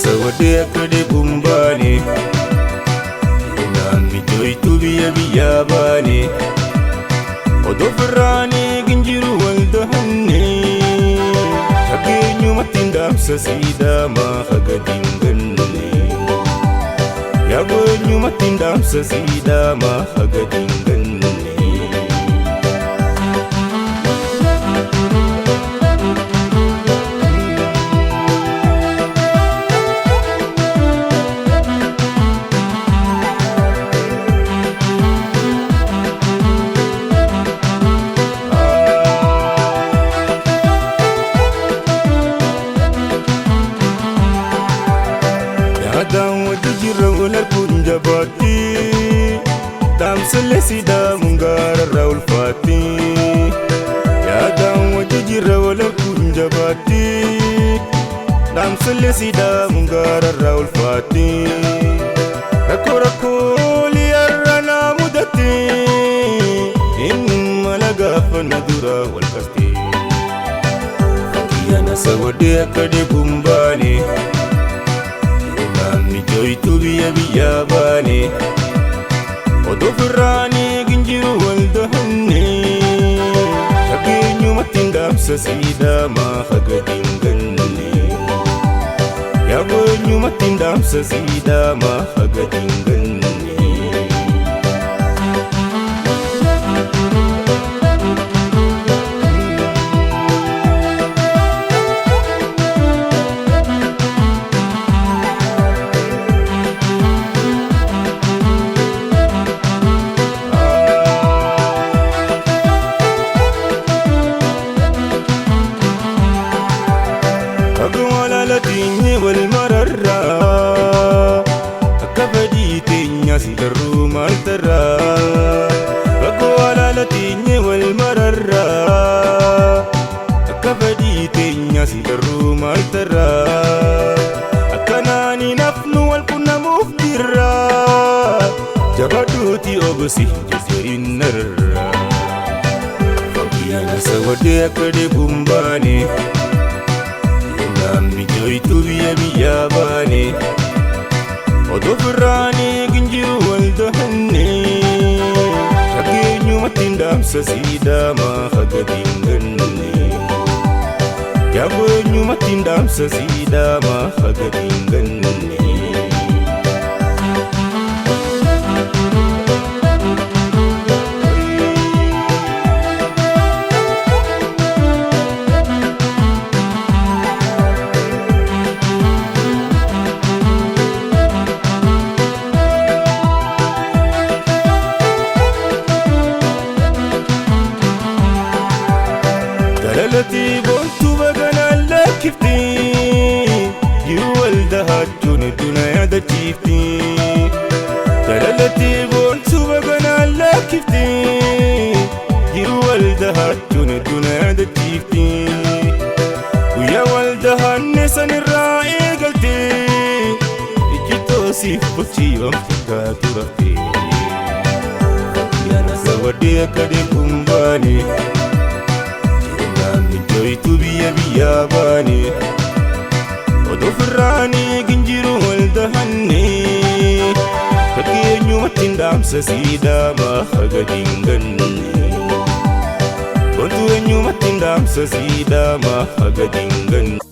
Sawadee akkade bumbaane Nami joytu biyya baane Odoo firraanii ginjiru wal dahanne Shageenyumatti ndaamsa siidama haga dinganne Yaagonyumatti ndaamsa siidama haga dinganne Jabati damsele sida mungara raul fati ya dam wajira wala kunjabati damsele sida mungara raul fati rakora li arana mudati in malaga fanadura wal kasti yana sawade akade bumbani Nami joytu biyya baane Odoo firraanii ginjiru wal dahanne Shageenyumatti ndaamsa siidama haga dinganne Yaagonyumatti ndaamsa siidama haga dinganne Tinye wal mararra akka fedhii teenya si garuu maal tarra Bakkoo alaala tinye wal mararra akka fedhii teenya si garuu maal tarra Akkanaan hin hafnu wal qunnamuuf jirra Jabaadhuuti obsi jajjarin narra Fakkiyana sawadee akkade bumbaane Nami joytu biyya baane Odoo firraanii ginjiru wal dahanne Shageenyumatti ndaamsa siidama haga dinganne Yaagonyumatti ndaamsa siidama haga dinganne Jaalalati boontu bagana lakkifti Jiru wal dahachuun duna yaadachiifti Jaalalati boontu bagana lakkifti Jiru wal dahachuun duna yaadachiifti Guyyaa wal dahanne sanirraa eegalte Ijjitoo siif bochiiwamti kaatu rafte Yaana sawadee akkade bumbaane Nami joytu biyya baane Odoo firraanii ginjiru wal dahanne Shageenyumatti ndaamsa siidama haga dinganne Boontu eenyumatti ndaamsa siidama haga dinganne